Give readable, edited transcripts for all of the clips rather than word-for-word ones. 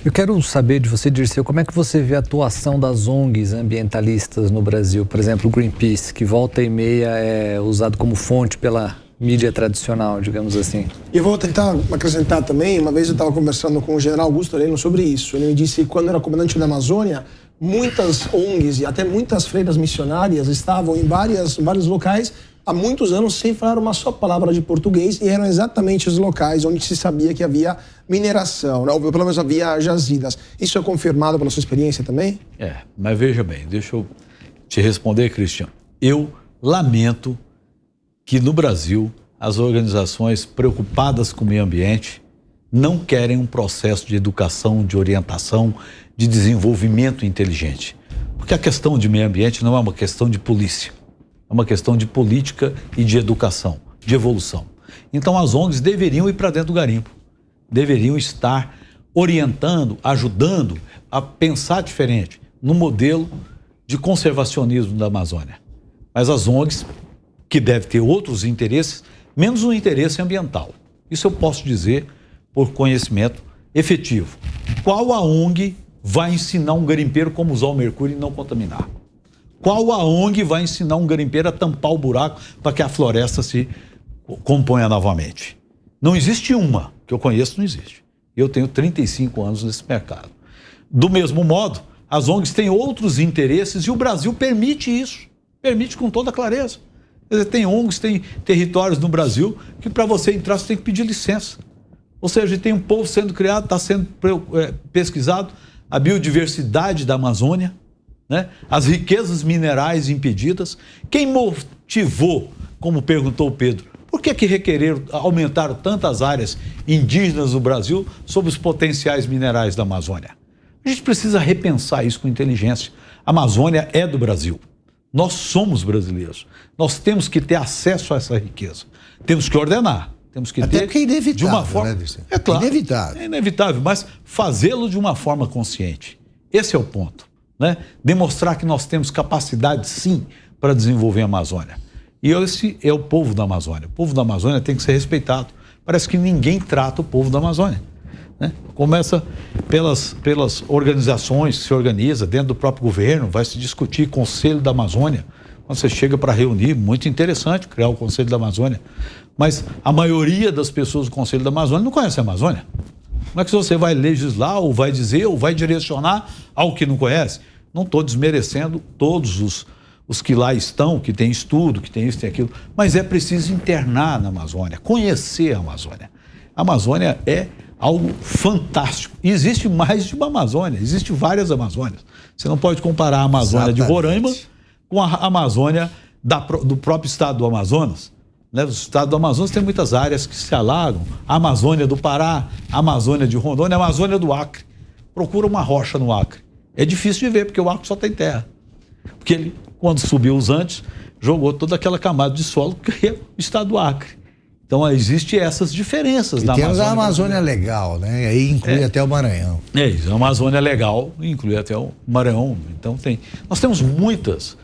Eu quero saber de você, Dirceu, como é que você vê a atuação das ONGs ambientalistas no Brasil? Por exemplo, o Greenpeace, que volta e meia é usado como fonte pela mídia tradicional, digamos assim. E vou tentar acrescentar também, uma vez eu estava conversando com o general Augusto Heleno sobre isso. Ele me disse que quando era comandante da Amazônia, muitas ONGs e até muitas freiras missionárias estavam em vários locais há muitos anos sem falar uma só palavra de português, e eram exatamente os locais onde se sabia que havia mineração, né? Ou pelo menos havia jazidas. Isso é confirmado pela sua experiência também? Mas veja bem, deixa eu te responder, Cristian. Eu lamento que no Brasil as organizações preocupadas com o meio ambiente não querem um processo de educação, de orientação, de desenvolvimento inteligente. Porque a questão de meio ambiente não é uma questão de polícia, é uma questão de política e de educação, de evolução. Então as ONGs deveriam ir para dentro do garimpo, deveriam estar orientando, ajudando a pensar diferente no modelo de conservacionismo da Amazônia. Mas as ONGs, que devem ter outros interesses, menos o interesse ambiental. Isso eu posso dizer por conhecimento efetivo. Qual a ONG vai ensinar um garimpeiro como usar o mercúrio e não contaminar? Qual a ONG vai ensinar um garimpeiro a tampar o buraco para que a floresta se componha novamente? Não existe uma, que eu conheço, não existe. Eu tenho 35 anos nesse mercado. Do mesmo modo, as ONGs têm outros interesses e o Brasil permite isso. Permite com toda clareza. Quer dizer, tem ONGs, tem territórios no Brasil que para você entrar você tem que pedir licença. Ou seja, tem um povo sendo criado, está sendo pesquisado a biodiversidade da Amazônia, né? As riquezas minerais impedidas. Quem motivou, como perguntou o Pedro, por que requereram, aumentaram tantas áreas indígenas no Brasil sobre os potenciais minerais da Amazônia? A gente precisa repensar isso com inteligência. A Amazônia é do Brasil. Nós somos brasileiros. Nós temos que ter acesso a essa riqueza. Temos que ordenar. Temos que até ter porque é inevitável, de uma forma, né? É claro, inevitável. É inevitável, mas fazê-lo de uma forma consciente. Esse é o ponto, né? Demonstrar que nós temos capacidade, sim, para desenvolver a Amazônia. E esse é o povo da Amazônia. O povo da Amazônia tem que ser respeitado. Parece que ninguém trata o povo da Amazônia, né? Começa pelas organizações que se organizam dentro do próprio governo, vai se discutir Conselho da Amazônia. Quando você chega para reunir, muito interessante criar o Conselho da Amazônia. Mas a maioria das pessoas do Conselho da Amazônia não conhece a Amazônia. Como é que você vai legislar, ou vai dizer, ou vai direcionar algo que não conhece? Não estou desmerecendo todos os que lá estão, que tem estudo, que tem isso, tem aquilo, mas é preciso internar na Amazônia, conhecer a Amazônia. A Amazônia é algo fantástico. E existe mais de uma Amazônia, existe várias Amazônias. Você não pode comparar a Amazônia de Roraima com a Amazônia do próprio estado do Amazonas. Né? O estado do Amazonas tem muitas áreas que se alagam. A Amazônia do Pará, a Amazônia de Rondônia, a Amazônia do Acre. Procura uma rocha no Acre. É difícil de ver, porque o Acre só tem terra. Porque ele, quando subiu os Andes, jogou toda aquela camada de solo que é o estado do Acre. Então, existem essas diferenças na Amazônia. Temos a Amazônia Legal, né? Aí inclui até o Maranhão. É isso, a Amazônia Legal inclui até o Maranhão. Então, nós temos muitas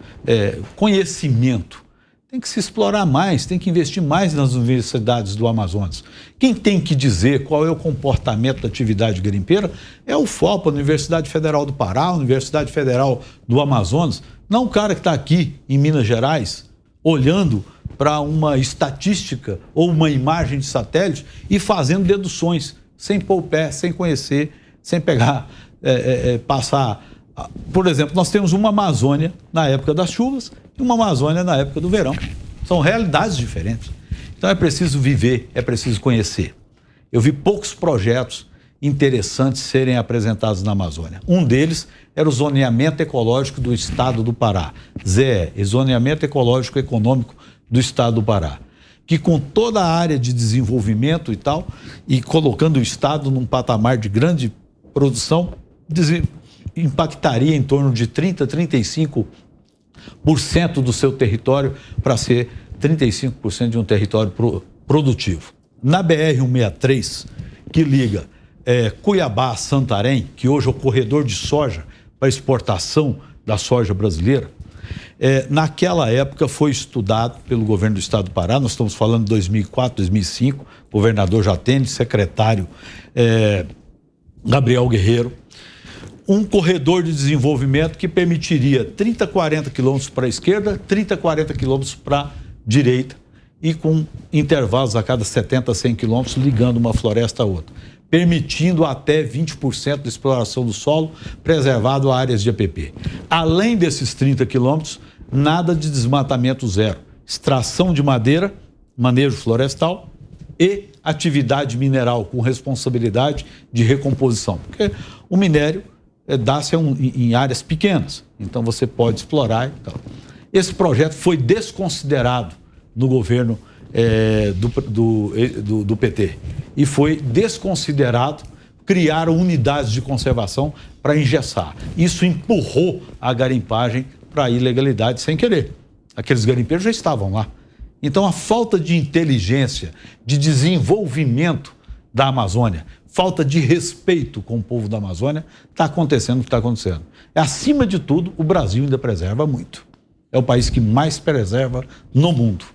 conhecimento. Tem que se explorar mais, tem que investir mais nas universidades do Amazonas. Quem tem que dizer qual é o comportamento da atividade garimpeira é o FOPA, a Universidade Federal do Pará, a Universidade Federal do Amazonas. Não o cara que está aqui em Minas Gerais, olhando para uma estatística ou uma imagem de satélite e fazendo deduções, sem pôr o pé, sem conhecer, sem pegar, passar. Por exemplo, nós temos uma Amazônia na época das chuvas e uma Amazônia na época do verão. São realidades diferentes. Então é preciso viver, é preciso conhecer. Eu vi poucos projetos interessantes serem apresentados na Amazônia. Um deles era o zoneamento ecológico do estado do Pará, ZE, Zoneamento Ecológico Econômico do estado do Pará, que com toda a área de desenvolvimento e tal, e colocando o estado num patamar de grande produção, impactaria em torno de 30%, 35% do seu território para ser 35% de um território produtivo. Na BR-163, que liga Cuiabá a Santarém, que hoje é o corredor de soja para exportação da soja brasileira, naquela época foi estudado pelo governo do estado do Pará, nós estamos falando de 2004, 2005, governador Jatene, secretário Gabriel Guerreiro, um corredor de desenvolvimento que permitiria 30, 40 quilômetros para a esquerda, 30, 40 quilômetros para a direita e com intervalos a cada 70, 100 quilômetros ligando uma floresta a outra, permitindo até 20% de exploração do solo preservado a áreas de APP. Além desses 30 quilômetros, nada de desmatamento zero, extração de madeira, manejo florestal e atividade mineral com responsabilidade de recomposição, porque o minério dá-se em áreas pequenas, então você pode explorar e tal. Esse projeto foi desconsiderado no governo do PT e foi desconsiderado, criaram unidades de conservação para engessar. Isso empurrou a garimpagem para a ilegalidade sem querer. Aqueles garimpeiros já estavam lá. Então a falta de inteligência, de desenvolvimento da Amazônia, falta de respeito com o povo da Amazônia, está acontecendo o que está acontecendo. Acima de tudo, o Brasil ainda preserva muito. É o país que mais preserva no mundo.